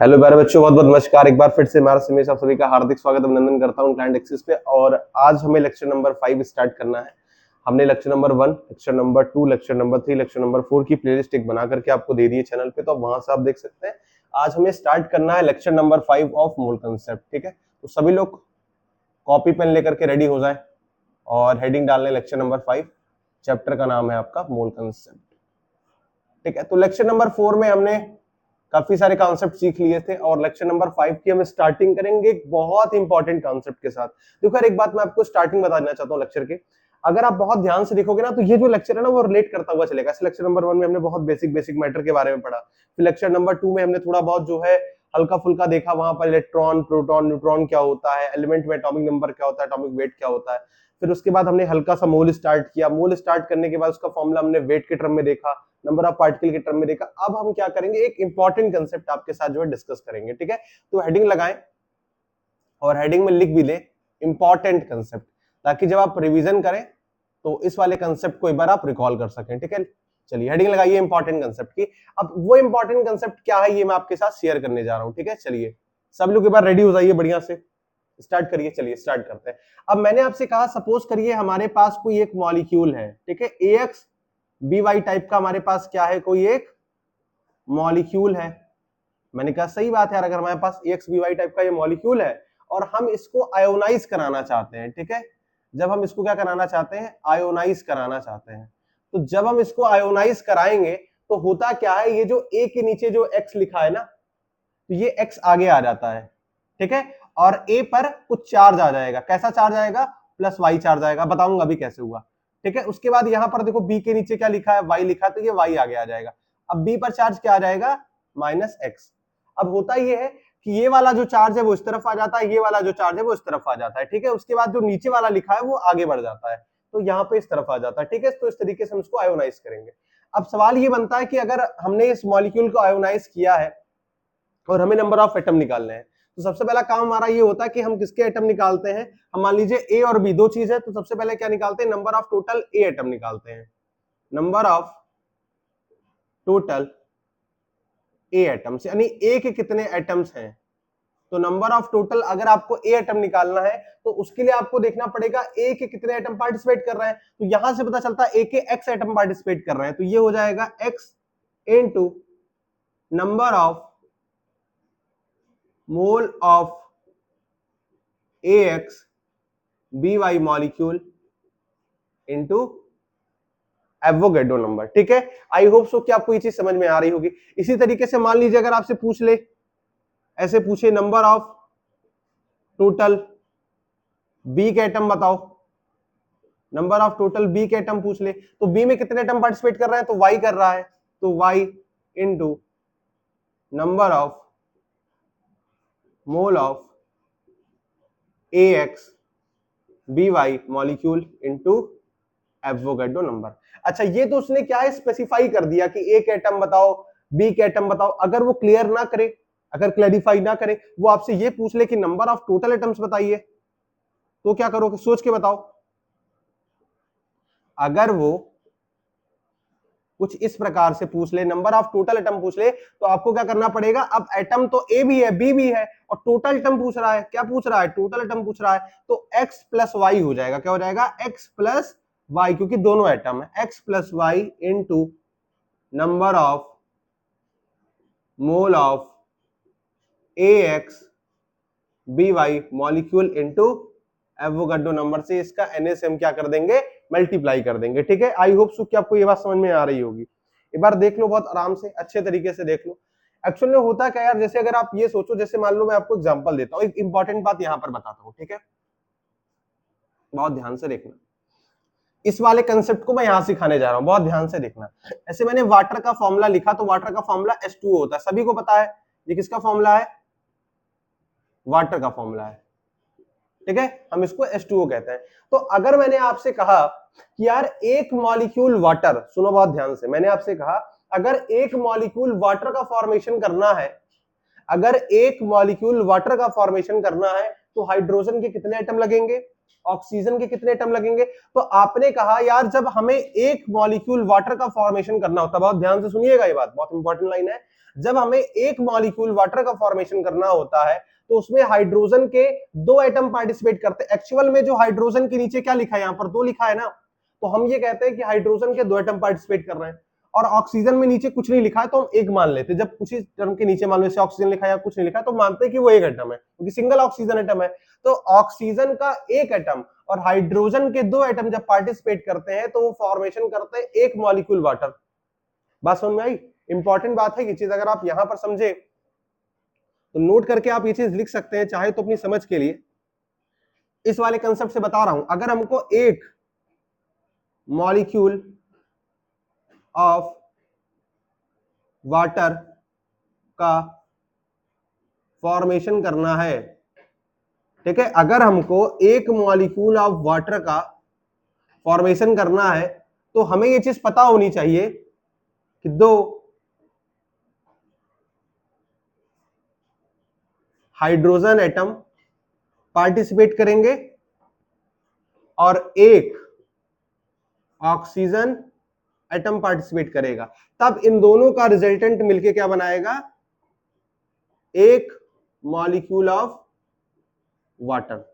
Hello प्यारे बच्चों, बहुत बहुत नमस्कार। एक बार फिर से हमारा समय आप सभी का हार्दिक स्वागत अभिनंदन करता हूं क्लाइंट एक्सिस पे। और आज हमें लेक्चर नंबर 5 स्टार्ट करना है। हमने lecture number 1, lecture number 2, lecture number 3, lecture number 4 की प्लेलिस्ट एक बना करके आपको दे दी है चैनल पे, तो वहां से आप देख सकते हैं। आज हमें स्टार्ट करना है lecture number 5 of mole concept. ठीक है, तो सभी लोग कॉपी पेन लेकर के रेडी हो जाए और हेडिंग डालने लेक्चर नंबर 5। चैप्टर का नाम है आपका मोल कंसेप्ट। ठीक है, तो लेक्चर नंबर 4 में हमने काफी सारे कॉन्सेप्ट सीख लिए थे और लेक्चर नंबर 5 की हम स्टार्टिंग करेंगे एक बहुत इंपॉर्टेंट कॉन्सेप्ट के साथ। देखो यार, एक बात मैं आपको स्टार्टिंग बताना चाहता हूँ लेक्चर के। अगर आप बहुत ध्यान से देखोगे ना, तो ये जो लेक्चर है ना, वो रिलेट करता हुआ चलेगा। इस लेक्चर नंबर 1 में हमने बहुत बेसिक बेसिक मैटर के बारे में पढ़ा। फिर लेक्चर नंबर 2 में हमने थोड़ा बहुत जो है हल्का फुल्का देखा, वहां पर इलेक्ट्रॉन, प्रोटॉन, न्यूट्रॉन क्या होता है, एलिमेंट में एटॉमिक नंबर क्या होता है, एटॉमिक वेट क्या होता है। फिर उसके बाद हमने हल्का सा मोल स्टार्ट किया। मोल स्टार्ट करने के बाद उसका फॉर्मूला हमने वेट के टर्म में देखा, नंबर ऑफ पार्टिकल के टर्म में देखा। अब हम क्या करेंगे, एक इंपॉर्टेंट कंसेप्ट आपके साथ जो है डिस्कस करेंगे। ठीक है, तो हेडिंग लगाएं और हेडिंग में लिख भी लें इंपॉर्टेंट कंसेप्ट, ताकि जब आप रिवीजन करें तो इस वाले कंसेप्ट को एक बार आप रिकॉल कर सकें। ठीक है, चलिए हेडिंग लगाइए इंपॉर्टेंट कंसेप्ट की। अब वो इंपॉर्टेंट कंसेप्ट क्या है, ये मैं आपके साथ शेयर करने जा रहा हूं। ठीक है, चलिए सब लोग एक बार रेडी हो जाइए, बढ़िया से स्टार्ट करिए। चलिए स्टार्ट करते हैं। अब मैंने आपसे कहा, सपोज करिए हमारे पास कोई एक मॉलिक्यूल है। ठीक है, AX BY टाइप का हमारे पास क्या है, कोई एक मॉलिक्यूल है। मैंने कहा सही बात है यार, अगर हमारे पास AX BY टाइप का ये मॉलिक्यूल है और हम इसको आयोनाइज कराना चाहते हैं। ठीक है, जब हम इसको क्या कराना चाहते हैं, आयोनाइज कराना चाहते हैं। तो जब हम इसको आयोनाइज कराएंगे तो होता क्या है, ये जो A के नीचे जो X लिखा है ना, तो ये X आगे आ जाता है। ठीक है, और A पर कुछ चार्ज आ जाएगा। कैसा चार्ज आएगा, प्लस Y चार्ज आएगा। बताऊंगा अभी कैसे हुआ। ठीक है, उसके बाद यहां पर देखो B के नीचे क्या लिखा है, Y लिखा है, तो ये Y आगे आ जाएगा। अब B पर चार्ज क्या आ जाएगा, -X। अब होता ये है कि ये वाला जो चार्ज है वो इस तरफ आ जाता है, ये वाला जो चार्ज है वो इस तरफ आ जाता है। ठीक है, उसके बाद जो नीचे वाला लिखा है वो आगे बढ़ जाता है, तो यहाँ पे इस तरफ आ जाता है। ठीक है, तो इस तरीके से हम इसको आयोनाइज करेंगे। अब सवाल ये बनता है कि अगर हमने इस मॉलिक्यूल को आयोनाइज किया है और हमें नंबर ऑफ एटम निकालने हैं, तो सबसे पहला काम हमारा ये होता है कि हम किसके एटम निकालते हैं। हम मान लीजिए ए और बी दो चीज है, तो सबसे पहले क्या निकालते हैं, number of total A atom निकालते हैं। Number of total A atoms, यानी ए के कितने एटम्स हैं। तो नंबर ऑफ टोटल, अगर आपको ए एटम निकालना है तो उसके लिए आपको देखना पड़ेगा ए के कितने एटम पार्टिसिपेट कर रहे हैं। तो यहां से पता चलता है ए के एक्स एटम पार्टिसिपेट कर रहे हैं, तो ये हो जाएगा x into number of mole of AX BY molecule into Avogadro number. ठीक है, आई होप सो कि आपको ये चीज समझ में आ रही होगी। इसी तरीके से मान लीजिए अगर आपसे पूछ ले, ऐसे पूछे नंबर ऑफ टोटल बी के एटम बताओ, नंबर ऑफ टोटल बी के एटम पूछ ले, तो बी में कितने एटम पार्टिसिपेट कर रहे हैं, तो वाई कर रहा है, तो y into number of mole of AX BY molecule into Avogadro number. अच्छा, ये तो उसने क्या है, स्पेसिफाई कर दिया कि ए के एटम बताओ, बी के एटम बताओ। अगर वो क्लियर ना करे, अगर क्लैरिफाई ना करे, वो आपसे ये पूछ ले कि नंबर ऑफ टोटल एटम्स बताइए, तो क्या करोगे, सोच के बताओ। अगर वो कुछ इस प्रकार से पूछ ले, नंबर ऑफ टोटल एटम पूछ ले, तो आपको क्या करना पड़ेगा। अब एटम तो ए भी है, बी भी है, और टोटल एटम पूछ रहा है। क्या पूछ रहा है, टोटल एटम पूछ रहा है, तो एक्स प्लस वाई हो जाएगा। क्या हो जाएगा, एक्स प्लस वाई, क्योंकि दोनों एटम है। X plus y into number of mole of AX BY molecule into Avogadro number से इसका NaCl क्या कर देंगे, मल्टीप्लाई कर देंगे। ठीक है, आई होप सो कि आपको ये बात समझ में आ रही होगी। एक बार देख लो, बहुत आराम से अच्छे तरीके से देख लो। एक्चुअल में होता क्या यार, जैसे अगर आप ये सोचो, जैसे मान लो मैं आपको एग्जांपल देता हूं, एक इंपॉर्टेंट बात यहां पर बताता हूं। ठीक है, बहुत ध्यान से देखना, इस वाले कंसेप्ट को मैं यहां सिखाने जा रहा हूं, बहुत ध्यान से देखना। ऐसे मैंने वाटर का फॉर्मूला लिखा, तो वाटर का फॉर्मूला H2O होता है, सभी को पता है। ये किसका फॉर्मूला है, वाटर का फॉर्मूला है। ठीक है, हम इसको H2O कहते हैं। तो अगर मैंने आपसे कहा कि यार एक मॉलिक्यूल वाटर, सुनो बहुत ध्यान से, मैंने आपसे कहा अगर एक मॉलिक्यूल वाटर का फॉर्मेशन करना है, अगर एक मॉलिक्यूल वाटर का फॉर्मेशन करना है, तो हाइड्रोजन के कितने एटम लगेंगे, ऑक्सीजन के कितने एटम लगेंगे। तो आपने कहा यार, जब हमें एक मॉलिक्यूल वाटर का फॉर्मेशन करना होता है, बहुत ध्यान से सुनिएगा, ये बात बहुत इंपॉर्टेंट लाइन है। जब हमें एक मॉलिक्यूल वाटर का फॉर्मेशन करना होता है तो उसमें हाइड्रोजन के 2 एटम पार्टिसिपेट करते हैं। एक्चुअल में जो हाइड्रोजन के नीचे क्या लिखा है, यहां पर 2 लिखा है ना, तो हम ये कहते हैं कि हाइड्रोजन के 2 एटम पार्टिसिपेट कर रहे हैं। और ऑक्सीजन में नीचे कुछ नहीं लिखा है तो हम एक मान लेते हैं। जब कुछ ही टर्म के नीचे मान लो जैसे ऑक्सीजन लिखा है या कुछ नहीं लिखा है तो मानते हैं कि वो एक एटम है, क्योंकि सिंगल ऑक्सीजन एटम है। तो ऑक्सीजन का एक एटम और हाइड्रोजन के 2 एटम जब पार्टिसिपेट करते हैं तो वो फॉर्मेशन करते हैं एक मॉलिक्यूल वाटर। बात समझ में आई? इंपॉर्टेंट बात है ये चीज, अगर आप यहां पर समझे तो नोट करके आप ये चीज लिख सकते हैं, चाहे तो अपनी समझ के लिए। इस वाले कंसेप्ट से बता रहा हूं, अगर हमको एक मॉलिक्यूल ऑफ वाटर का फॉर्मेशन करना है, ठीक है, अगर हमको एक मॉलिक्यूल ऑफ वाटर का फॉर्मेशन करना है तो हमें ये चीज पता होनी चाहिए कि 2 हाइड्रोजन एटम पार्टिसिपेट करेंगे और एक ऑक्सीजन एटम पार्टिसिपेट करेगा। तब इन दोनों का रिजल्टेंट मिलके क्या बनाएगा, एक molecule of water.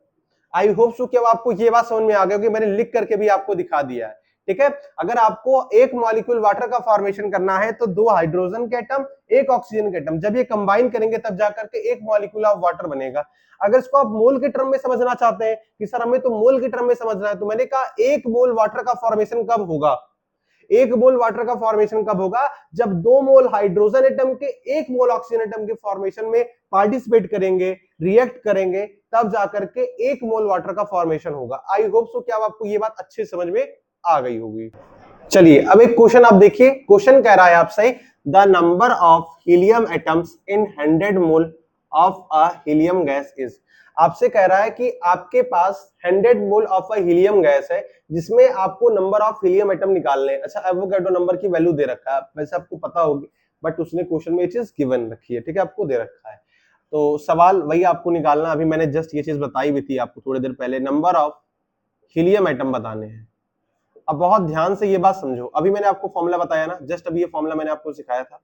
I hope so कि अब आपको ये बात समझ में आ गई होगी, मैंने लिख करके भी आपको दिखा दिया है, ठीक है। अगर आपको एक मॉलिक्यूल वाटर का फॉर्मेशन करना है तो 2 हाइड्रोजन के एटम, एक ऑक्सीजन के एटम, जब ये कंबाइन करेंगे तब जाकर के एक मॉलिक्यूल ऑफ वाटर बनेगा। अगर इसको आप मोल के टर्म में समझना चाहते हैं कि सर हमें तो मोल के टर्म में समझना है, तो मैंने कहा एक मोल वाटर का फॉर्मेशन कब होगा, एक मोल वाटर का फॉर्मेशन कब होगा, जब 2 मोल हाइड्रोजन एटम के 1 मोल ऑक्सीजन एटम के फॉर्मेशन में पार्टिसिपेट करेंगे, रिएक्ट करेंगे, तब जाकर के 1 मोल वाटर का फॉर्मेशन होगा। आई होप सो कि अब आपको ये बात अच्छे समझ में आ गई होगी। चलिए अब एक क्वेश्चन आप देखिए, क्वेश्चन कह रहा है आपसे the number of helium atoms in 100 mole of a helium gas is. आपसे कह रहा है कि आपके पास 100 mole of a helium gas है जिसमें आपको नंबर ऑफ हीलियम एटम निकालने हैं। अच्छा, एवोगैड्रो नंबर की वैल्यू दे रखा है, वैसे आपको पता होगी, बट उसने क्वेश्चन में ये चीज गिवन रखी है, ठीक है, आपको दे रखा है। तो सवाल वही आपको निकालना, अभी मैंने जस्ट ये चीज बताई भी थी आपको थोड़ी देर पहले, नंबर ऑफ हीलियम एटम बताने हैं। अब बहुत ध्यान से ये बात समझो, अभी मैंने आपको फॉर्मूला बताया ना, जस्ट अभी ये फॉर्मूला मैंने आपको सिखाया था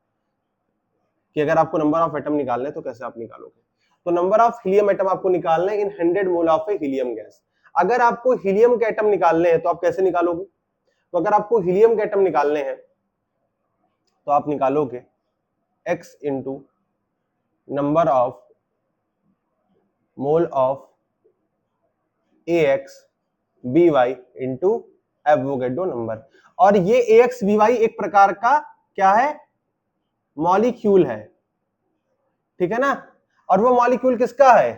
कि अगर आपको नंबर ऑफ एटम निकालने तो कैसे आप निकालोगे। तो नंबर ऑफ हीलियम एटम आपको निकालने इन 100 mole of A helium gas. अगर आपको हीलियम के एटम निकालने हैं तो आप कैसे निकालोगे, तो अगर आपको हीलियम के एटम निकालने हैं तो आप निकालोगे x into number of mole of ax by into Avogadro number. और ये ax by एक प्रकार का क्या है, मॉलिक्यूल है, ठीक है ना, और वो मॉलिक्यूल किसका है,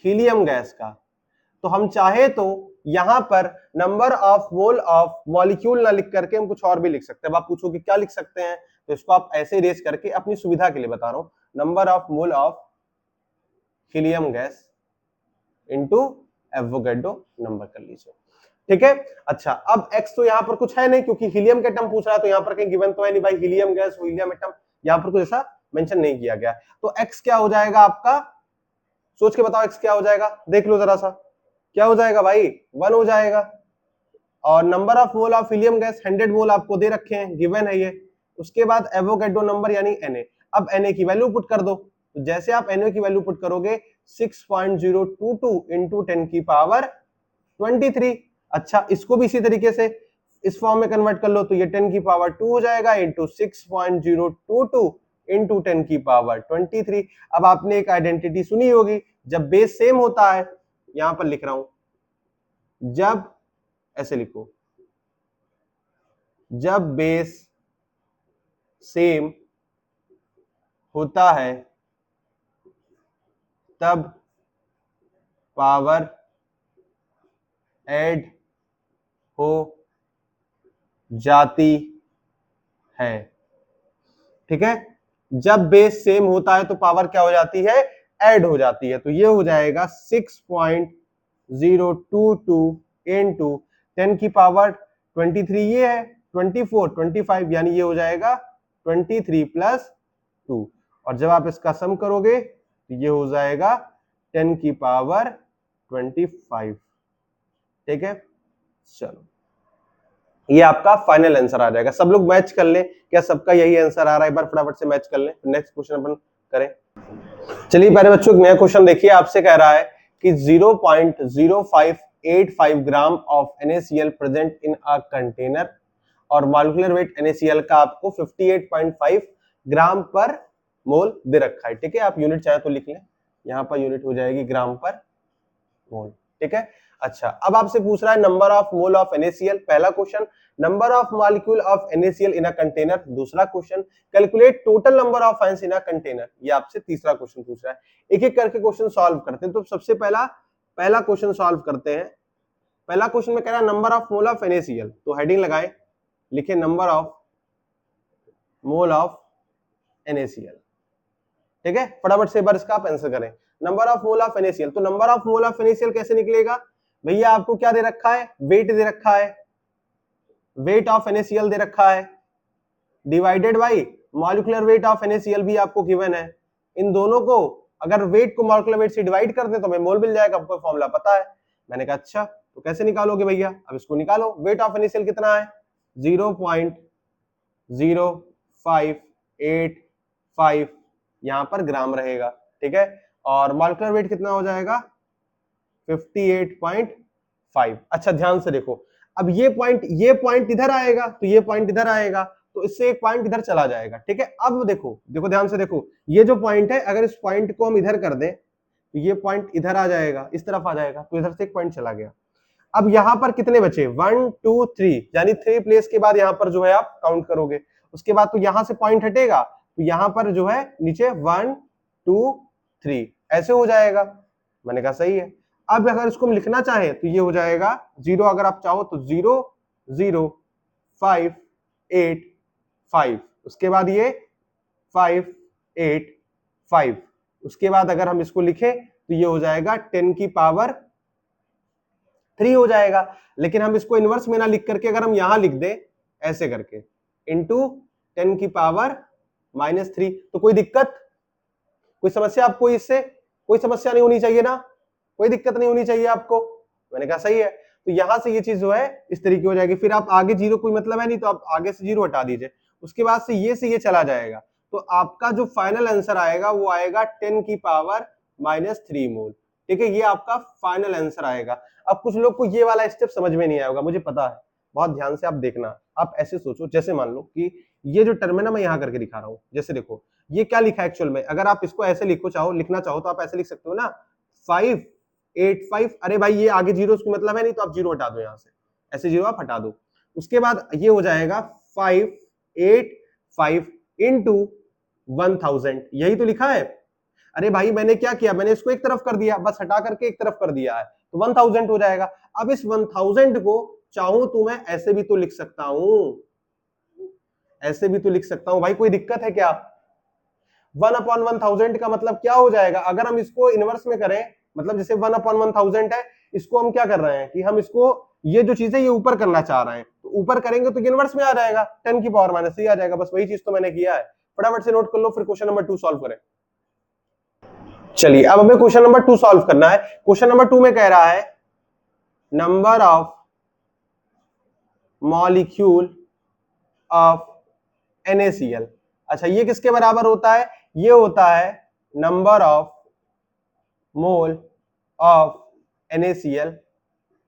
हीलियम गैस का। तो हम चाहे तो यहां पर number of mole of molecule ना लिख करके हम कुछ और भी लिख सकते हैं। अब आप पूछोगे क्या लिख सकते हैं, तो इसको आप ऐसे रेज करके अपनी सुविधा के लिए बता रहा हूं, number of mole of helium gas into Avogadro number कर लीजिए, ठीक है। अच्छा, अब x तो यहां पर कुछ है नहीं क्योंकि हीलियम के एटम पूछ रहा है, तो यहां पर कहीं गिवन तो है नहीं भाई, हीलियम गैस हीलियम एटम यहां पर कुछ ऐसा मेंशन नहीं किया गया। तो x क्या हो जाएगा आपका, सोच के बताओ x क्या हो जाएगा, देख लो जरा सा, क्या हो जाएगा भाई, 1 हो जाएगा। और number of mole of helium gas 100 मोल आपको दे रखे हैं, गिवन है ये। उसके बाद एवोगैड्रो नंबर यानी Na। अब Na की वैल्यू पुट कर दो, तो जैसे आप Na की वैल्यू पुट करोगे 6.022 इंटू 10 की पावर 23। अच्छा, इसको भी इसी तरीके से इस फॉर्म में कन्वर्ट कर लो, तो ये 10 की पावर 2 हो जाएगा इंटू 6.022 इंटू 10 की पावर 23। अब आपने एक आइडेंटिटी सुनी होगी, जब बेस सेम होता है, यहां पर लिख रहा हूं, जब ऐसे लिखो, जब बेस सेम होता है तब पावर ऐड हो जाती है, ठीक है। जब बेस सेम होता है तो पावर क्या हो जाती है, ऐड हो जाती है। तो ये हो जाएगा 6.022 इंटू 10 की पावर 23, ये है 24 25, यानी ये हो जाएगा 23 प्लस 2। और जब आप इसका सम करोगे तो ये हो जाएगा 10 की पावर 25, ठीक है। चलो ये आपका फाइनल आंसर आ जाएगा। सब लोग मैच कर ले, क्या सबका यही आंसर आ रहा है? एक बार फटाफट से मैच कर ले, नेक्स्ट क्वेश्चन अपन करें। चलिए प्यारे बच्चों, एक नया क्वेश्चन देखिए, आपसे कह रहा है कि 0.0585 gram of NaCl present in a container और मॉलिक्यूलर वेट NaCl का आपको 58.5 ग्राम पर मोल दे रखा है। ठीक है, आप यूनिट चाहे तो लिख लें, यहाँ पर यूनिट हो जाएगी ग्राम पर मोल। ठीक है, अच्छा अब आपसे पूछ रहा है number of mole of NaCl, पहला question. Number of molecule of NaCl in a container, दूसरा question. Calculate total number of ions in a container, ये आपसे तीसरा क्वेश्चन पूछ रहा है। एक एक करके क्वेश्चन सॉल्व करते हैं। तो सबसे पहला क्वेश्चन सॉल्व करते हैं। पहला क्वेश्चन में कह रहा है number of mole of NaCl, तो हेडिंग लगाए, लिखे number of mole of NaCl। ठीक है, फटाफट से एक बार इसका आप आंसर करें। Number of mole of NaCl, तो number of mole of NaCl कैसे निकलेगा भैया? आपको क्या दे रखा है? वेट दे रखा है, वेट ऑफ NaCl दे रखा है, divided by molecular weight of NaCl भी आपको गिवन है। इन दोनों को अगर वेट को मॉलिक्यूलर वेट से डिवाइड कर दे तो हमें मोल मिल जाएगा, आपको फॉर्मूला पता है। मैंने कहा अच्छा, तो कैसे निकालोगे भैया? अब इसको निकालो। वेट ऑफ NaCl कितना है? 0.0585, यहां पर ग्राम रहेगा। ठीक है, और मॉलिक्यूलर वेट कितना हो जाएगा? 58.5। अच्छा ध्यान से देखो, अब ये पॉइंट इधर आएगा, तो ये पॉइंट इधर आएगा, तो इससे एक पॉइंट इधर चला जाएगा। ठीक है, अब देखो देखो ध्यान से देखो, ये जो पॉइंट है, अगर इस पॉइंट को हम इधर कर दें तो ये पॉइंट इधर आ जाएगा, इस तरफ आ जाएगा, तो इधर से एक पॉइंट चला गया। अब यहां पर कितने बचे? 1 2 3, यानी 3 प्लेस के बाद यहां पर जो है आप काउंट करोगे। उसके बाद तो यहां से पॉइंट हटेगा, तो यहां पर जो है नीचे 1 2 3 ऐसे हो जाएगा। मैंने कहा सही है। अब अगर इसको हम लिखना चाहें तो ये हो जाएगा 0, अगर आप चाहो तो 0 0 5 8 5, उसके बाद ये 5 8 5, उसके बाद अगर हम इसको लिखें तो ये हो जाएगा 10 की पावर 3 हो जाएगा। लेकिन हम इसको इनवर्स में ना लिख करके अगर हम यहां लिख दें ऐसे करके, इंटू 10 की पावर -3, तो कोई दिक्कत, कोई समस्या आपको इससे? कोई समस्या नहीं होनी चाहिए ना, कोई दिक्कत नहीं होनी चाहिए आपको। मैंने कहा सही है। तो यहां से ये चीज जो है इस तरीके हो जाएगी। फिर आप आगे 0 कोई मतलब है नहीं, तो आप आगे से 0 हटा दीजिए। उसके बाद से ये चला जाएगा, तो आपका जो फाइनल आंसर आएगा वो आएगा 10 की पावर -3 मोल। ठीक है, ये आपका फाइनल आंसर आएगा। अब कुछ लोग को ये वाला स्टेप समझ में नहीं आया होगा, मुझे पता है, बहुत ध्यान से आप देखना। आप ऐसे सोचो, जैसे मान लो कि ये जो टर्म है ना, मैं यहां करके दिखा रहा हूं। जैसे देखो ये क्या लिखा है एक्चुअल में, अगर आप इसको ऐसे लिखना चाहो तो आप ऐसे लिख सकते हो ना, 5 8 5। अरे भाई ये आगे 0 उसको मतलब है नहीं, तो आप 0 हटा दो, यहां से ऐसे 0 आप हटा दो। उसके बाद ये हो जाएगा 5 8 5 इंटू 1000, यही तो लिखा है। अरे भाई मैंने क्या किया, मैंने इसको एक तरफ कर दिया, बस हटा करके एक तरफ कर दिया है, तो 1000 हो जाएगा। अब इस 1000 को चाहूं तो मैं ऐसे भी तो लिख सकता हूं, ऐसे भी तो लिख सकता हूं भाई, कोई दिक्कत है क्या? 1/1000 का मतलब क्या हो जाएगा? अगर हम इसको इनवर्स में करें, मतलब जैसे 1/1000 है, इसको हम क्या कर रहे हैं कि हम इसको, ये जो चीज है ये ऊपर करना चाह रहे हैं, तो ऊपर करेंगे तो इनवर्स में आ जाएगा, 10 की पावर -3 आ जाएगा। बस वही चीज तो मैंने किया है। फटाफट से नोट कर लो, फिर क्वेश्चन नंबर 2 सॉल्व करें। चलिए अब हमें क्वेश्चन नंबर 2 सॉल्व करना है। क्वेश्चन नंबर 2 में कह रहा है number of molecule of NaCl। अच्छा ये किसके बराबर होता है? ये होता है number of mole of NaCl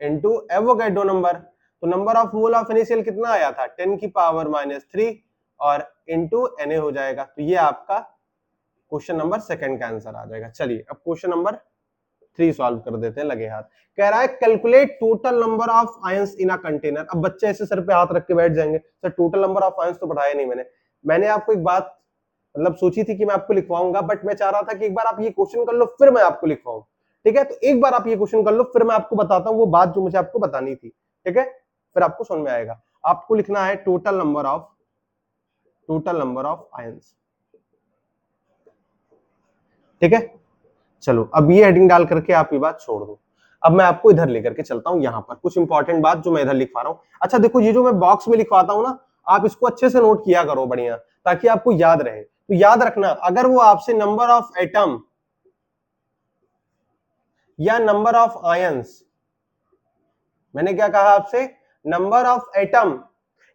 into Avogadro number. तो number of mole of NaCl कितना आया था? 10 की पावर -3 और इनटू Na हो जाएगा। तो ये आपका क्वेश्चन नंबर सेकंड का आंसर आ जाएगा। चलिए अब क्वेश्चन नंबर 3 सॉल्व कर देते हैं, लगे हाथ। कह रहा है calculate total number of ions in a container. अब बच्चे ऐसे सर पे हाथ रख के बैठ जाएंगे, sir total number of ions तो पढ़ाया नहीं मैंने आपको एक बात मतलब सोची थी कि मैं आपको लिखवाऊंगा, बट मैं चाह रहा था कि एक बार आप ये क्वेश्चन कर लो फिर मैं आपको लिखवाऊं। ठीक है, तो एक बार आप ये क्वेश्चन कर लो, फिर मैं आपको बताता हूं वो बात जो मुझे आपको बतानी थी। ठीक है, फिर आपको समझ में आएगा। आपको लिखना है टोटल नंबर ऑफ आयंस। ठीक है, चलो अब ये हेडिंग डाल करके आप ये बात छोड़ दो। अब मैं आपको इधर लेकर के चलता हूं, यहां पर कुछ इंपॉर्टेंट बात जो मैं इधर लिखवा रहा हूं। अच्छा देखो, ये जो मैं बॉक्स में लिखवाता हूं ना, आप इसको अच्छे से नोट किया करो बढ़िया, ताकि आपको याद रहे। तो याद रखना, अगर वो आपसे नंबर ऑफ एटम या नंबर ऑफ आयंस, मैंने क्या कहा आपसे? नंबर ऑफ एटम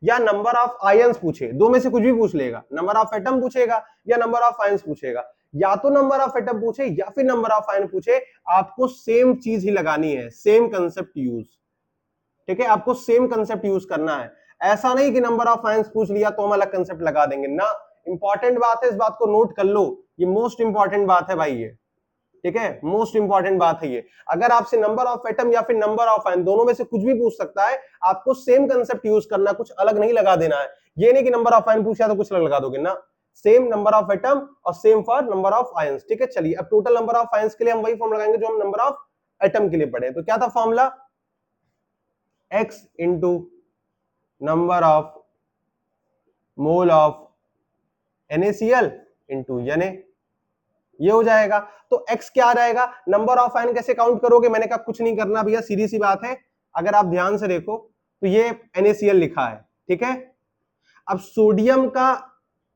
या नंबर ऑफ आयंस पूछे, दो में से कुछ भी पूछ लेगा, नंबर ऑफ एटम पूछेगा या नंबर ऑफ आयंस पूछेगा, या तो नंबर ऑफ एटम पूछे या फिर नंबर ऑफ आयन पूछे, आपको सेम चीज ही लगानी है, सेम कंसेप्ट यूज। ठीक है, आपको सेम कंसेप्ट यूज करना है। ऐसा नहीं कि नंबर ऑफ आयंस पूछ लिया तो हम अलग कंसेप्ट लगा देंगे ना। इंपॉर्टेंट बात है, इस बात को नोट कर लो, ये मोस्ट इंपॉर्टेंट बात है भाई ये। ठीक है, मोस्ट इंपॉर्टेंट बात है ये। अगर आपसे नंबर ऑफ एटम या फिर नंबर ऑफ आयन दोनों में से कुछ भी पूछ सकता है, आपको सेम कंसेप्ट यूज करना, कुछ अलग नहीं लगा देना है। ये नहीं कि नंबर ऑफ आयन पूछा तो कुछ अलग लगा दोगे ना, सेम नंबर ऑफ एटम और same for number of ions. ठीक है, चलिए अब टोटल नंबर ऑफ आयंस के लिए हम वही फॉर्म लगाएंगे जो हम नंबर ऑफ एटम के लिए पढ़े। तो क्या था formula, x into number of mole of NaCl into Na, ये हो जाएगा। तो x क्या आ जाएगा, नंबर ऑफ आयन कैसे काउंट करोगे, मैंने कहा कुछ नहीं करना भैया, सीधी सी बात है। अगर आप ध्यान से देखो तो ये NaCl लिखा है, ठीक है। अब सोडियम का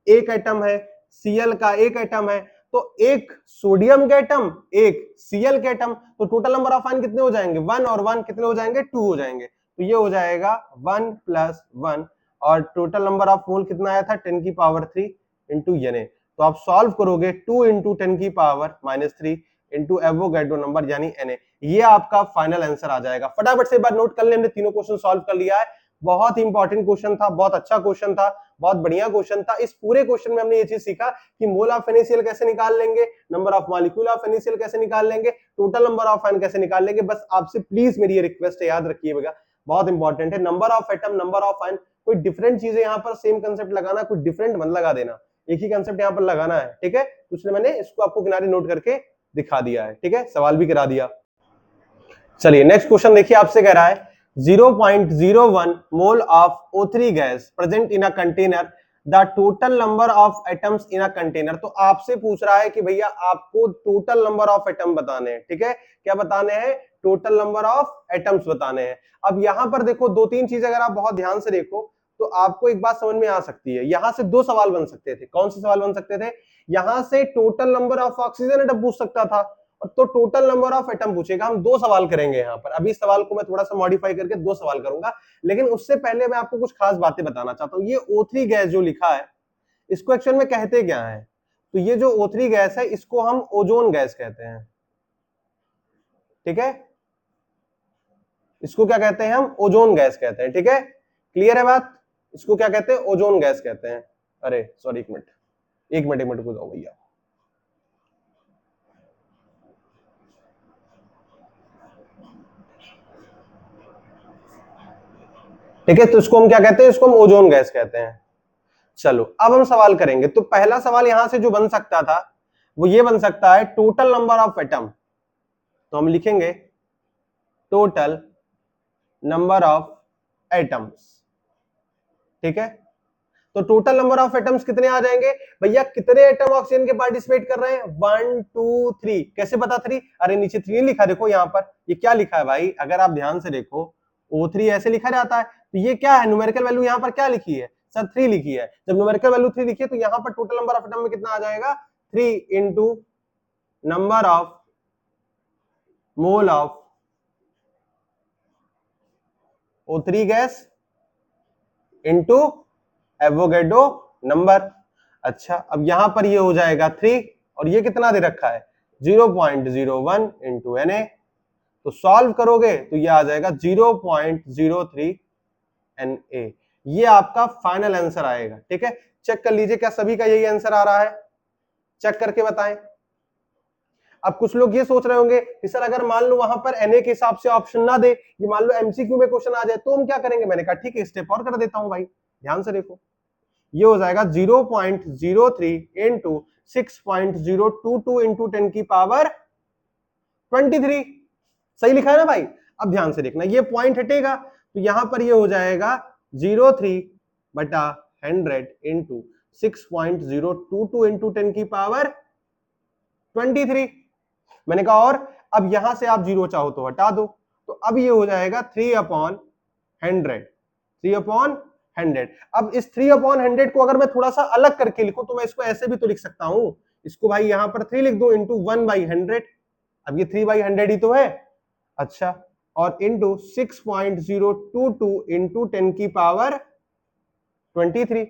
एक एटम है, Cl का एक एटम है, तो एक सोडियम का एटम, एक Cl का एटम, तो टोटल नंबर ऑफ आयन कितने हो जाएंगे, 1 और 1 कितने हो जाएंगे, 2 हो जाएंगे। तो ये हो जाएगा 1 + 1, और टोटल नंबर ऑफ मोल कितना आया था, 10 की पावर 3 इंटू Na। तो आप सॉल्व करोगे 2 इंटू 10 की पावर -3 इंटू एवोगैड्रो नंबर यानी Na, ये आपका फाइनल आंसर आ जाएगा। फटाफट से एक बार नोट कर ले, हमने तीनों क्वेश्चन सॉल्व कर लिया है। बहुत इंपॉर्टेंट क्वेश्चन था, बहुत अच्छा क्वेश्चन था, बहुत बढ़िया क्वेश्चन था। इस पूरे क्वेश्चन में हमने ये चीज सीखा कि मोल ऑफ NaCl कैसे निकाल लेंगे, number of molecule of NaCl कैसे निकाल लेंगे, टोटल नंबर ऑफ आयन कैसे निकाल लेंगे। बस आपसे प्लीज मेरी ये रिक्वेस्ट है, याद रखिएगा, बहुत इंपॉर्टेंट है। Number of atom, number of ion, कोई डिफरेंट चीजें यहाँ पर सेम कंसेप्ट लगाना, कोई डिफरेंट मत लगा देना, एक ही कंसेप्ट यहाँ पर लगाना है। ठीक है, इसलिए मैंने इसको आपको किनारे नोट करके दिखा दिया है। ठीक है, सवाल भी करा दिया। चलिए नेक्स्ट क्वेश्चन देखिए, आपसे कह रहा है 0.01 mole of O3 gas present in a container, the total number of atoms in a container. तो आपसे पूछ रहा है कि भैया आपको टोटल नंबर ऑफ एटम बताने हैं। ठीक है, क्या बताने हैं, टोटल नंबर ऑफ एटम्स बताने हैं। अब यहां पर देखो दो तीन चीज अगर आप बहुत ध्यान से देखो तो आपको एक बात समझ में आ सकती है। यहां से दो सवाल बन सकते थे। कौन से सवाल बन सकते थे, यहां से total number of oxygen atom पूछ सकता था, तो टोटल नंबर ऑफ एटम पूछेगा। हम दो सवाल करेंगे यहाँ पर, अभी इस सवाल को मैं थोड़ा सा मॉडिफाई करके दो सवाल करूंगा, लेकिन उससे पहले मैं आपको कुछ खास बातें बताना चाहता हूँ। ये O3 गैस जो लिखा है, इसको एक्चुअल में कहते क्या है, तो ये जो O3 गैस है इसको हम ओजोन गैस कहते हैं। ठीक है, इसको क्या कहते हैं, हम ओजोन गैस कहते हैं। ठीक है, क्लियर है बात, इसको क्या कहते हैं, ओजोन गैस कहते हैं। अरे सॉरी, एक मिनट को जाओ भैया। ठीक है, तो इसको हम क्या कहते हैं, इसको हम ओजोन गैस कहते हैं। चलो अब हम सवाल करेंगे। तो पहला सवाल यहां से जो बन सकता था वो ये बन सकता है, टोटल नंबर ऑफ एटम। तो हम लिखेंगे टोटल नंबर ऑफ एटम्स। ठीक है, तो टोटल नंबर ऑफ एटम्स कितने आ जाएंगे भैया, कितने एटम ऑक्सीजन के पार्टिसिपेट कर रहे हैं, 1 2 3। कैसे पता 3, अरे नीचे 3 लिखा, देखो यहाँ पर ये क्या लिखा है भाई, अगर आप ध्यान से देखो O3 ऐसे लिखा जाता है, तो ये क्या है, न्यूमेरिकल वैल्यू यहाँ पर क्या लिखी है सर, 3 लिखी है। जब न्यूमेरिकल वैल्यू 3 लिखी है तो यहाँ पर टोटल नंबर ऑफ एटम में कितना आ जाएगा, 3 into number of mole of O3 gas into Avogadro number. अच्छा, अब यहां पर ये हो जाएगा 3, और ये कितना दे रखा है 0.01 इंटू Na। तो सॉल्व करोगे तो ये आ जाएगा 0.03 Na। ये आपका फाइनल आंसर आएगा। ठीक है, चेक कर लीजिए क्या सभी का यही आंसर आ रहा है, चेक करके बताएं। अब कुछ लोग ये सोच रहे होंगे कि सर अगर मान लो वहां पर Na के हिसाब से ऑप्शन ना दे, ये मान लो MCQ में क्वेश्चन आ जाए तो हम क्या करेंगे। मैंने कहा ठीक है, स्टेप और कर देता हूं भाई, ध्यान से देखो। ये हो जाएगा 0.03 इंटू 6.022 इंटू 10 की पावर 23। सही लिखा है ना भाई। अब ध्यान से देखना, ये पॉइंट हटेगा तो यहां पर ये हो जाएगा 03/100 इंटू 6.022 इंटू 10 की पावर 23। मैंने कहा और अब यहां से आप जीरो चाहो तो हटा दो, तो अब ये हो जाएगा 3/100, 3/100। अब इस 3/100 को अगर मैं थोड़ा सा अलग करके लिखूं तो मैं इसको ऐसे भी तो लिख सकता हूं, इसको भाई यहां पर 3 लिख दो इंटू 1/100। अब ये 3/100 ही तो है। अच्छा, और इंटू 6.022 इंटू 10 की पावर 23।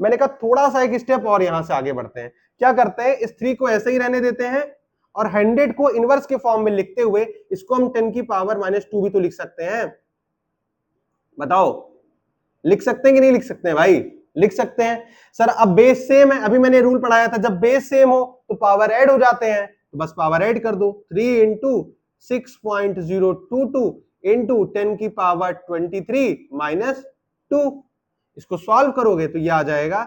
मैंने कहा थोड़ा सा एक स्टेप और यहां से आगे बढ़ते हैं, क्या करते हैं, इस 3 को ऐसे ही रहने देते हैं और 100 को इनवर्स के फॉर्म में लिखते हुए इसको हम 10 की पावर -2 भी तो लिख सकते हैं। बताओ लिख सकते हैं कि नहीं लिख सकते हैं भाई? लिख सकते हैं। सर अब बेस सेम है, अभी मैंने रूल पढ़ाया था, जब बेस सेम हो तो पावर ऐड हो जाते हैं, तो बस पावर ऐड कर दो। 3 इंटू 6.022 इंटू 10 की पावर 23 -2। इसको सॉल्व करोगे तो ये आ जाएगा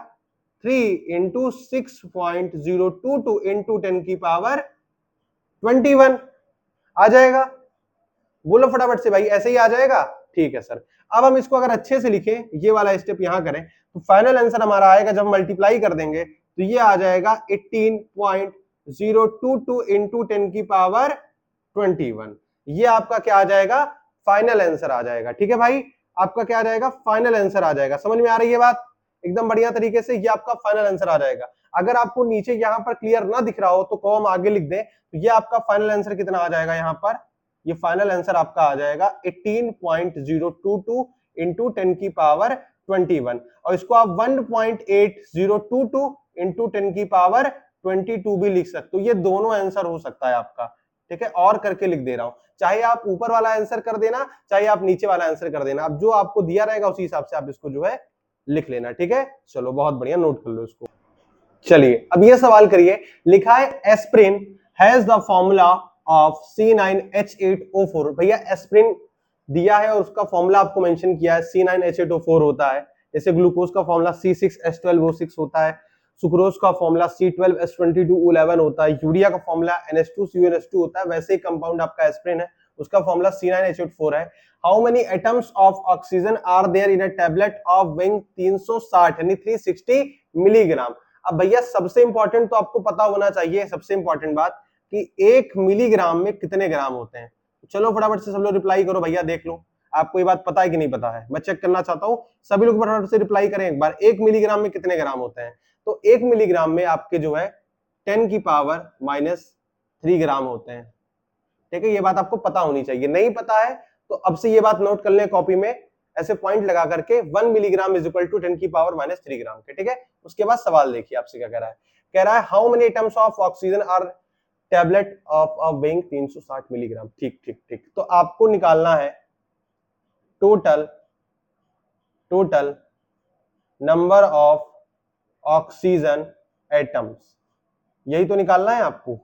3 इंटू 6.022 इंटू 10 की पावर 21 आ जाएगा। बोलो फटाफट से भाई, ऐसे ही आ जाएगा। ठीक है सर, अब हम इसको अगर अच्छे से लिखें, ये वाला स्टेप यहां करें, तो फाइनल आंसर हमारा आएगा, जब मल्टीप्लाई कर देंगे तो ये आ जाएगा 18.022 इंटू 10 की पावर 21। ये आपका क्या आ जाएगा, फाइनल आंसर आ जाएगा। ठीक है भाई, आपका क्या आ जाएगा, फाइनल आंसर आ जाएगा। समझ में आ रही है बात एकदम बढ़िया तरीके से, ये आपका फाइनल आंसर आ जाएगा। अगर आपको नीचे यहां पर क्लियर ना दिख रहा हो तो कहो हम आगे लिख दें, तो ये आपका फाइनल आंसर कितना आ जाएगा, यहां पर ये फाइनल आंसर आपका आ जाएगा 18.022 इंटू 10 की पावर 21, और इसको आप 1.8022 इंटू 10 की पावर 22 भी लिख सकते हो। ये दोनों आंसर हो सकता है आपका। ठीक है, और करके लिख दे रहा हूं, चाहे आप ऊपर वाला आंसर कर देना, चाहे आप नीचे वाला आंसर कर देना, अब जो आपको दिया रहेगा उसी हिसाब से आप इसको जो है लिख लेना। ठीक है, चलो बहुत बढ़िया, नोट कर लो इसको। चलिए अब ये सवाल करिए, लिखा है aspirin has the formula of C9H8O4। भैया एस्प्रिन दिया है और उसका फॉर्मूला आपको मेंशन किया है, C9H8O4 होता है। जैसे ग्लूकोज का फॉर्मूला C6H12O6 होता है, सुक्रोज का फॉर्मूला C12H22O11 होता है, यूरिया का फॉर्मूला NH2CuNH2 होता है, वैसे ही कंपाउंड आपका एस्प्रिन है, उसका फॉर्मूला C9H8 है। How many atoms of oxygen are there in a tablet of weighing 360 यानी 360 मिलीग्राम। अब भैया सबसे इंपॉर्टेंट तो आपको पता होना चाहिए, सबसे इंपॉर्टेंट बात कि 1 मिलीग्राम में कितने ग्राम होते हैं। चलो फटाफट से सब लोग रिप्लाई करो भैया, देख लो आपको ये बात पता है कि नहीं पता है, मैं चेक करना चाहता हूं। सभी लोग फटाफट से रिप्लाई करें एक बार, 1 मिलीग्राम में कितने ग्राम होते हैं। तो 1 मिलीग्राम में आपके जो है 10 की पावर -3 ग्राम होते हैं। ठीक है, ये बात आपको पता होनी चाहिए, नहीं पता है तो अब से ये बात नोट कर लें कॉपी में, ऐसे पॉइंट लगा करके 1 मिलीग्राम इज इक्वल टू 10 की पावर -3 ग्राम के। ठीक है, उसके बाद सवाल देखिए आपसे क्या कह रहा है, कह रहा है how many atoms of oxygen are tablet of a weighing 360 milligram. ठीक ठीक ठीक, तो आपको निकालना है total number of oxygen atoms, यही तो निकालना है आपको।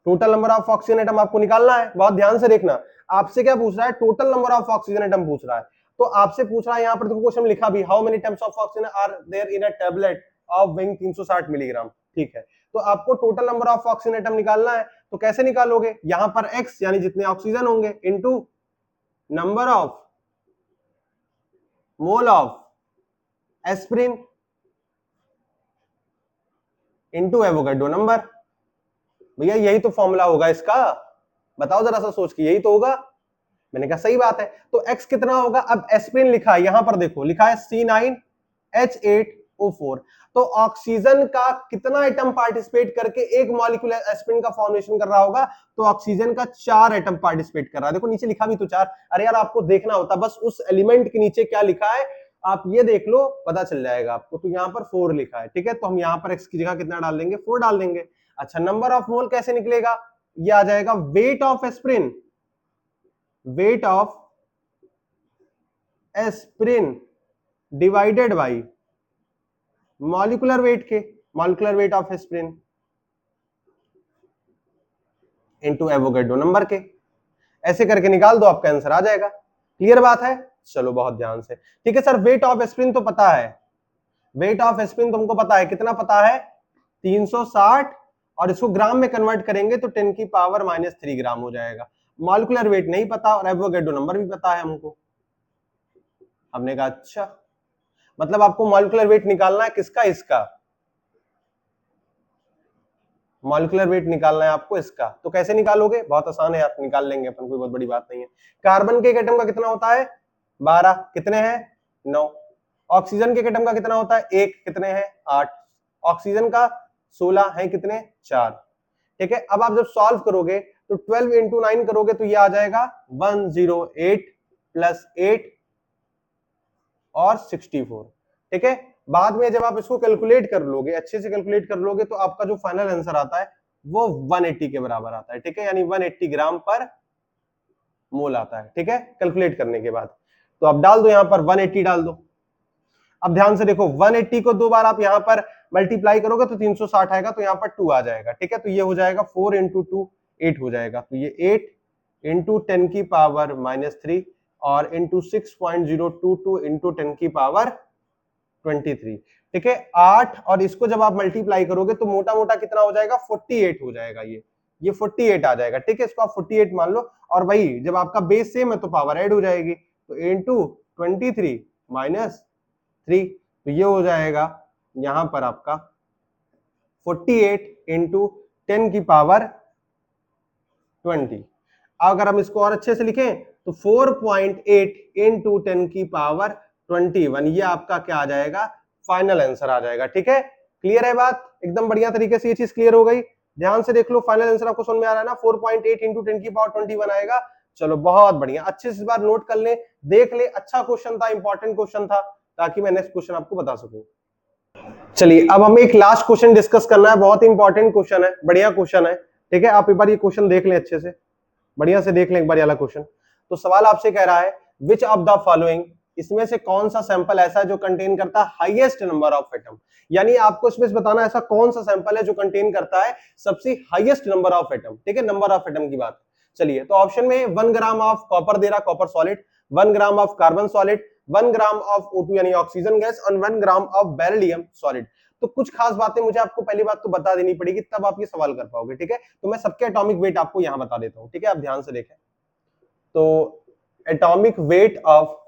Total number of oxygen atom आपको निकालना है, बहुत ध्यान से देखना। आपसे क्या पूछ रहा है, total number of oxygen atom पूछ रहा है, तो आपसे पूछ रहा है, यहां पर देखो क्वेश्चन लिखा भी, how many atoms of oxygen are there in a tablet of weighing 360 milligram. ठीक है, तो आपको total number of oxygen atom निकालना है, तो कैसे निकालोगे, यहां पर x यानी जितने ऑक्सीजन होंगे into number of mole of aspirin into Avogadro number. भैया यही तो फॉर्मूला होगा इसका, बताओ जरा सा सोच के, यही तो होगा। मैंने कहा सही बात है, तो x कितना होगा, अब एस्पिरिन लिखा है, यहां पर देखो लिखा है C9H8O4, तो ऑक्सीजन का कितना एटम पार्टिसिपेट करके एक मॉलिक्यूल एस्पिरिन का फॉर्मेशन कर रहा होगा, तो ऑक्सीजन का 4 एटम पार्टिसिपेट कर रहा है। देखो नीचे लिखा भी तो 4, अरे यार आपको देखना होता, बस उस एलिमेंट के नीचे क्या लिखा है आप ये देख लो, पता चल जाएगा आपको। तो यहाँ पर 4 लिखा है, ठीक है, तो हम यहाँ पर x की जगह कितना डाल देंगे, 4 डाल देंगे। अच्छा, नंबर ऑफ मोल कैसे निकलेगा, ये आ जाएगा weight of aspirin, weight of aspirin divided by molecular weight के, molecular weight of aspirin into Avogadro number के, ऐसे करके निकाल दो, आपका आंसर आ जाएगा। क्लियर बात है, चलो बहुत ध्यान से। ठीक है सर, वेट ऑफ एस्पिरिन तो पता है, वेट ऑफ एस्पिरिन तुमको पता है, कितना पता है 360, और इसको ग्राम में कन्वर्ट करेंगे तो 10 की पावर -3 ग्राम हो जाएगा। मॉलिक्यूलर वेट नहीं पता और एवोगाड्रो नंबर भी पता है हमको। हमने कहा अच्छा, मतलब आपको मॉलिक्यूलर वेट निकालना है किसका, इसका मॉलिक्यूलर वेट निकालना है आपको इसका। तो कैसे निकालोगे, बहुत आसान है यार, निकाल लेंगे अपन, कोई बहुत बड़ी बात नहीं है। कार्बन के एक एटम का कितना होता है 12, कितने हैं 9। ऑक्सीजन के एटम का कितना होता है 1, कितने हैं 8। ऑक्सीजन का 16 है, कितने 4। ठीक है, अब आप जब सॉल्व करोगे तो 12 इंटू 9 करोगे तो ये आ जाएगा 108 + 8 और 64। ठीक है। बाद में जब आप इसको कैलकुलेट कर लोगे, अच्छे से कैलकुलेट कर लोगे, तो आपका जो फाइनल आंसर आता है वो 180 के बराबर आता है। ठीक है, यानी 180 ग्राम पर मोल आता है। ठीक है, कैलकुलेट करने के बाद तो आप डाल दो, यहां पर 180 डाल दो। अब ध्यान से देखो, 180 को दो बार आप यहां पर मल्टीप्लाई करोगे तो 360 आएगा, तो यहां पर 2 आ जाएगा। ठीक है, तो ये हो जाएगा 4 इंटू 2 8 हो जाएगा, तो ये 8 इंटू 10 की पावर -3 और इंटू 6.022 इंटू 10 की पावर 23। ठीक है, 8 और इसको जब आप मल्टीप्लाई करोगे तो मोटा मोटा कितना हो जाएगा, 48 हो जाएगा। ये 48 आ जाएगा। ठीक है, इसको आप 48 मान लो, और वही जब आपका बेस सेम है तो पावर ऐड हो जाएगी, तो इंटू 23 माइनस 3, तो ये हो जाएगा यहां पर आपका 48 इंटू 10 की पावर 20। अगर हम इसको और अच्छे से लिखें तो 4.8 इंटू 10 की पावर 21, ये आपका क्या आ जाएगा, फाइनल आंसर आ जाएगा। ठीक है, क्लियर है बात, एकदम बढ़िया तरीके से ये चीज क्लियर हो गई। ध्यान से देख लो, फाइनल आंसर आपको समझ में आ रहा है ना, 4.8 इंटू 10 की पावर 21 आएगा। चलो बहुत बढ़िया, अच्छे से इस बार नोट कर ले, देख ले, अच्छा क्वेश्चन था, इंपॉर्टेंट क्वेश्चन था, ताकि मैं नेक्स्ट क्वेश्चन आपको बता सकूं। चलिए अब हमें एक लास्ट क्वेश्चन डिस्कस करना है, बहुत इंपॉर्टेंट क्वेश्चन है, बढ़िया क्वेश्चन है। ठीक है, आप एक बार ये क्वेश्चन देख लें, अच्छे से बढ़िया से देख लें एक बार वाला क्वेश्चन। तो सवाल आपसे कह रहा है, विच ऑफ द फॉलोइंग, इसमें से कौन सा सैंपल ऐसा है जो कंटेन करता है हाईएस्ट नंबर ऑफ एटम, यानी आपको इसमें बताना ऐसा कौन सा सैंपल है जो कंटेन करता है सबसे हाईएस्ट नंबर ऑफ एटम। ठीक है, नंबर ऑफ एटम की बात। चलिए, तो ऑप्शन में 1 ग्राम ऑफ कॉपर दे रहा, copper solid, 1 gram of carbon solid, 1 gram of O2 यानी ऑक्सीजन गैस, और 1 ग्राम ऑफ बेरिलियम सॉलिड। तो कुछ खास बातें मुझे आपको पहली बात तो बता देनी पड़ेगी, तब आप ये सवाल कर पाओगे। ठीक है, तो मैं सबके एटॉमिक वेट आपको यहां बता देता हूं। ठीक है, आप ध्यान से देखें, तो atomic weight of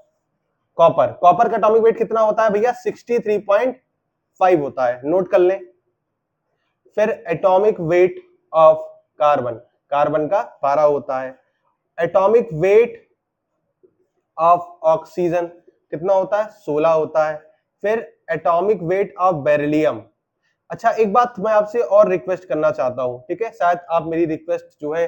copper, copper का एटॉमिक वेट कितना होता है भैया, 63.5 होता है, नोट कर लें। फिर atomic weight of carbon, carbon का 12 होता है। एटॉमिक वेट ऑफ ऑक्सीजन कितना होता है, 16 होता है। फिर एटॉमिक वेट ऑफ बेरिलियम। अच्छा, एक बात मैं आपसे और रिक्वेस्ट करना चाहता हूं, ठीक है, शायद आप मेरी रिक्वेस्ट जो है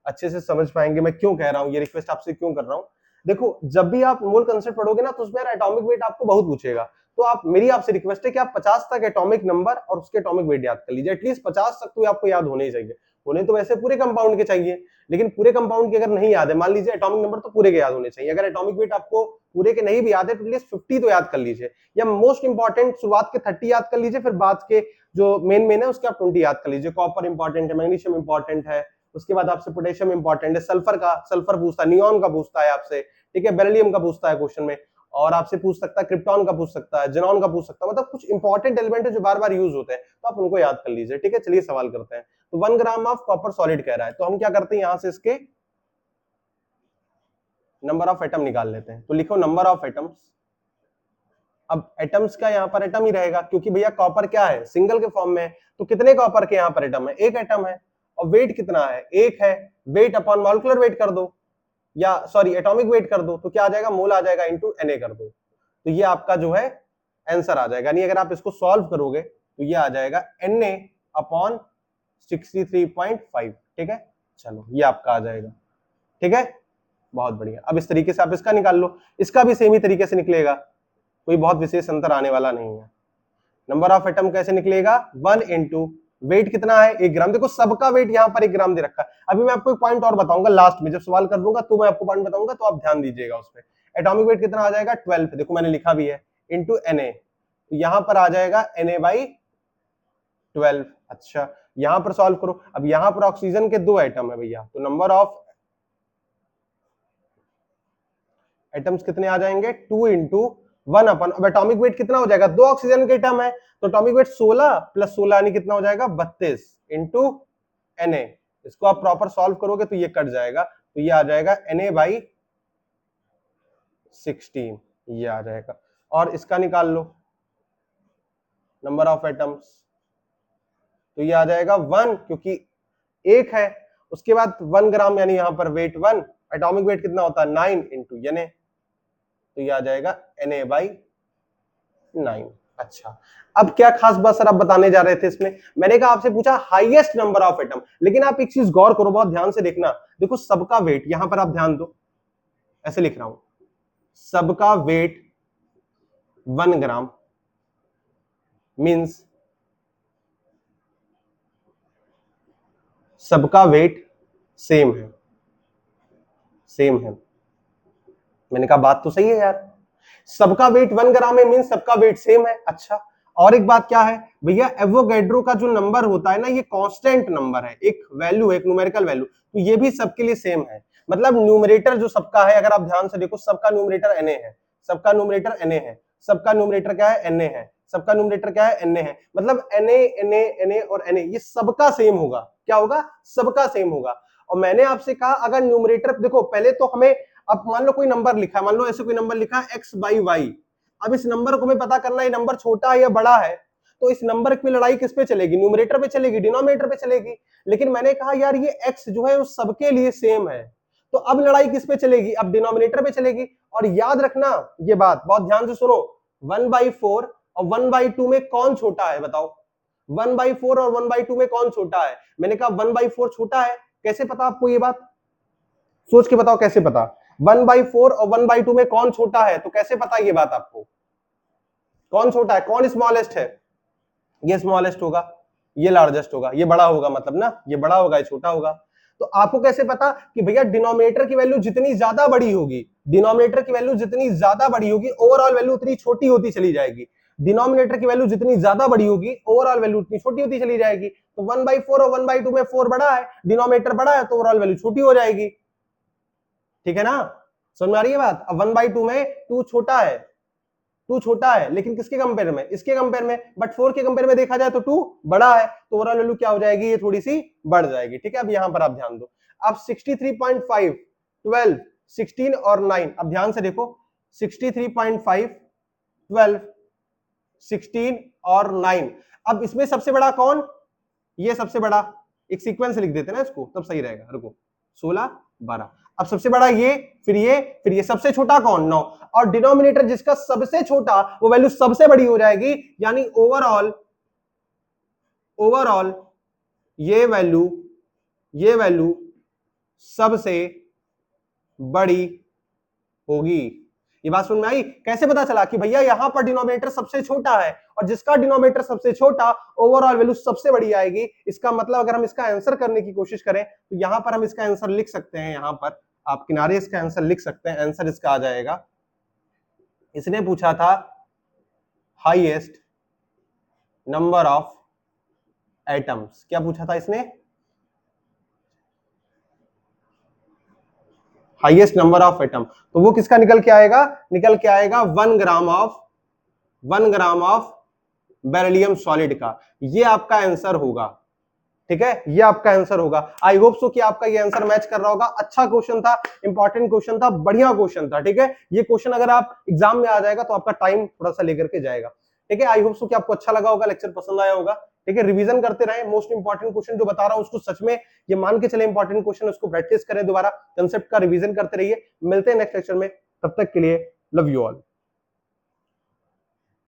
अच्छे से समझ पाएंगे मैं क्यों कह रहा हूं, ये रिक्वेस्ट आपसे क्यों कर रहा हूं। देखो, जब भी आप मोल कंसेप्ट पढ़ोगे ना, तो उसमें एटॉमिक वेट आपको बहुत पूछेगा, तो आप, मेरी आपसे रिक्वेस्ट है कि आप 50 तक एटॉमिक नंबर और उसके एटॉमिक वेट याद कर लीजिए, एटलीस्ट 50 तक तो आपको याद होने ही चाहिए। होने तो वैसे पूरे कंपाउंड के चाहिए, लेकिन पूरे कंपाउंड के अगर नहीं याद है, मान लीजिए एटॉमिक नंबर तो पूरे के याद होने चाहिए। अगर एटॉमिक वेट आपको पूरे के नहीं भी याद है तो एटलीस्ट 50 तो याद कर लीजिए, या मोस्ट इंपॉर्टेंट शुरुआत के 30 याद कर लीजिए, फिर बाद के जो मेन है उसके आप 20 याद कर लीजिए। कॉपर इंपॉर्टेंट है, मैग्नीशियम इंपॉर्टेंट है, उसके बाद आपसे पोटेशियम इंपॉर्टेंट है, सल्फर पूछता है, नियॉन का पूछता है आपसे, ठीक है, बेरिलियम का पूछता है क्वेश्चन में, और आपसे पूछ सकता है क्रिप्टॉन का पूछ सकता है, जेनॉन का पूछ सकता है, मतलब कुछ इंपॉर्टेंट एलिमेंट है जो बार बार यूज होते हैं, तो आप उनको याद कर लीजिए। ठीक है, चलिए सवाल करते हैं। तो 1 ग्राम ऑफ कॉपर सॉलिड कह रहा है, तो हम क्या करते हैं, यहां से इसके नंबर ऑफ एटम निकाल लेते हैं। तो लिखो नंबर ऑफ एटम्स। अब एटम्स का यहाँ पर एटम ही रहेगा, क्योंकि भैया कॉपर क्या है, सिंगल के फॉर्म में है, तो कितने कॉपर के यहाँ पर एटम है, एक एटम है, और वेट कितना है, एक है। वेट अपॉन मॉलिक्यूलर वेट कर दो, या सॉरी एटॉमिक वेट कर दो, तो क्या आ जाएगा, मोल आ जाएगा, इंटू Na कर दो, तो ये आपका जो है आंसर आ जाएगा। यानी अगर आप इसको सॉल्व करोगे तो ये आ जाएगा Na अपॉन 63.5। ठीक है, चलो ये आपका आ जाएगा। ठीक है, बहुत बढ़िया। अब इस तरीके से आप इसका निकाल लो, इसका भी सेम ही तरीके से निकलेगा, कोई बहुत विशेष अंतर आने वाला नहीं है। नंबर ऑफ एटम कैसे निकलेगा, 1 इंटू वेट कितना है, 1 ग्राम। देखो सबका वेट यहाँ पर 1 ग्राम दे रखा है। अभी मैं आपको एक पॉइंट और बताऊंगा लास्ट में, जब सवाल कर दूंगा तो मैं आपको पॉइंट बताऊंगा, तो आप ध्यान दीजिएगा उस पर। एटॉमिक वेट कितना आ जाएगा, 12, देखो मैंने लिखा भी है, इंटू Na, तो यहां पर आ जाएगा Na/12। अच्छा, यहां पर सॉल्व करो। अब यहां पर ऑक्सीजन के 2 एटम है भैया, तो नंबर ऑफ एटम्स कितने आ जाएंगे, 2 इंटू 1 अपन। अब एटॉमिक वेट कितना हो जाएगा, 2 ऑक्सीजन के एटम है, तो एटॉमिक वेट 16 प्लस 16 यानी कितना हो जाएगा, 32 इंटू Na। इसको आप प्रॉपर सॉल्व करोगे तो ये कट जाएगा, तो ये आ जाएगा Na/16, ये आ जाएगा। और इसका निकाल लो नंबर ऑफ एटम्स, तो ये आ जाएगा 1, क्योंकि एक है। उसके बाद 1 ग्राम यानी यहां पर वेट 1, एटॉमिक वेट कितना होता है, 9 इंटू Na, तो ये आ जाएगा Na/9। अच्छा, अब क्या खास बात सर आप बताने जा रहे थे इसमें, मैंने कहा आपसे पूछा हाईएस्ट नंबर ऑफ एटम, लेकिन आप एक चीज गौर करो, बहुत ध्यान से देखना। देखो सबका वेट, यहां पर आप ध्यान दो, ऐसे लिख रहा हूं, सबका वेट 1 ग्राम, मीन्स सबका वेट सेम है, सेम है। मैंने कहा बात तो सही है यार, सबका वेट 1 ग्राम है मीन्स सबका वेट सेम है। अच्छा, और एक बात क्या है भैया, एवोगैड्रो का जो नंबर होता है ना, ये कांस्टेंट नंबर है, एक वैल्यू है, एक न्यूमेरिकल वैल्यू, तो ये भी सबके लिए सेम है। मतलब न्यूमरेटर जो सबका है, अगर आप ध्यान से देखो, सबका न्यूमरेटर Na है, सबका न्यूमरेटर Na है, सबका न्यूमरेटर क्या है, Na है, सबका न्यूमरेटर क्या है, Na है। मतलब Na और Na ये सबका सेम होगा। क्या होगा? सबका सेम होगा। और मैंने आपसे कहा अगर न्यूमरेटर देखो, पहले तो हमें, अब मान लो कोई नंबर लिखा है, मान लो ऐसे कोई नंबर लिखा है x/y, अब इस नंबर को हमें पता करना है ये नंबर छोटा है या बड़ा है, तो इस नंबर की लड़ाई किस पे चलेगी? न्यूमरेटर पे चलेगी, डिनोमिनेटर पे चलेगी। लेकिन मैंने कहा यार ये x जो है वो सबके लिए सेम है, तो अब लड़ाई किस पे चलेगी? अब डिनोमिनेटर पे चलेगी। और याद रखना ये बात, बहुत ध्यान से सुनो, 1/4 और 1/2 में कौन छोटा है? बताओ, 1/4 और 1/2 में कौन छोटा है? मैंने कहा 1/4 छोटा है। कैसे पता आपको ये बात? सोच के बताओ कैसे पता? 1/4 और 1/2 में कौन छोटा है? तो कैसे पता ये बात आपको? कौन छोटा है, कौन स्मॉलेस्ट है? ये स्मॉलेस्ट होगा, ये लार्जेस्ट होगा, ये बड़ा होगा, मतलब ना ये बड़ा होगा, ये छोटा होगा। तो आपको कैसे पता कि भैया डिनोमिनेटर की वैल्यू जितनी ज्यादा बड़ी होगी, डिनोमिनेटर की वैल्यू जितनी ज्यादा बड़ी होगी, ओवरऑल वैल्यू उतनी छोटी होती चली जाएगी। डिनोमिनेटर की वैल्यू जितनी ज्यादा बड़ी होगी, ओवरऑल वैल्यू उतनी छोटी होती चली जाएगी। तो 1/4 और 1/2 में 4 बड़ा है, डिनोमिनेटर बड़ा है, तो ओवरऑल वैल्यू छोटी हो जाएगी। ठीक है ना? समझ में आ रही है बात? अब 1/2 में 2 छोटा है, 2 छोटा है, लेकिन किसके कंपेयर में? इसके कंपेयर में। बट 4 के कंपेयर में देखा जाए तो 2 बड़ा है, तो ओवरऑल वैल्यू क्या हो जाएगी? ये थोड़ी सी बढ़ जाएगी। ठीक है, अब यहां पर आप ध्यान दो। अब 63.5, 12, 16 और 9, अब ध्यान से देखो, 63.5, 12, 16 और 9। अब इसमें सबसे बड़ा कौन? ये सबसे बड़ा, एक सीक्वेंस लिख देते ना इसको, तब सही रहेगा। रुको, 16, 12, अब सबसे बड़ा ये, फिर ये, फिर ये, सबसे छोटा कौन? 9। और डिनोमिनेटर जिसका सबसे छोटा, वो वैल्यू सबसे बड़ी हो जाएगी, यानी ओवरऑल, ओवरऑल ये वैल्यू सबसे बड़ी होगी। ये बात समझ में आई? कैसे पता चला कि भैया यहां पर डिनोमिनेटर सबसे छोटा है, और जिसका डिनोमिनेटर सबसे छोटा, ओवरऑल वैल्यू सबसे बड़ी आएगी। इसका मतलब अगर हम इसका आंसर करने की कोशिश करें, तो यहां पर हम इसका आंसर लिख सकते हैं, यहां पर आप किनारे इसका आंसर लिख सकते हैं। आंसर इसका आ जाएगा, इसने पूछा था हाईएस्ट नंबर ऑफ एटम्स। क्या पूछा था इसने? Highest number of atom. तो वो किसका निकल के आएगा? निकल के आएगा 1 ग्राम ऑफ बेरिलियम सॉलिड का। ये आपका आंसर होगा। ठीक है, ये आपका आंसर होगा। आई होप सो कि आपका ये आंसर मैच कर रहा होगा। अच्छा क्वेश्चन था, इंपॉर्टेंट क्वेश्चन था, बढ़िया क्वेश्चन था। ठीक है, ये क्वेश्चन अगर आप एग्जाम में आ जाएगा तो आपका टाइम थोड़ा सा लेकर के जाएगा। ठीक है, आई होप सो कि आपको अच्छा लगा होगा, लेक्चर पसंद आया होगा। ठीक है, रिवीजन करते रहे, मोस्ट इंपॉर्टेंट क्वेश्चन जो बता रहा हूं उसको सच में ये मान के चले इंपॉर्टेंट क्वेश्चन, उसको प्रैक्टिस करें, दोबारा कंसेप्ट का रिवीजन करते रहिए। मिलते हैं नेक्स्ट लेक्चर में, तब तक के लिए लव यू ऑल।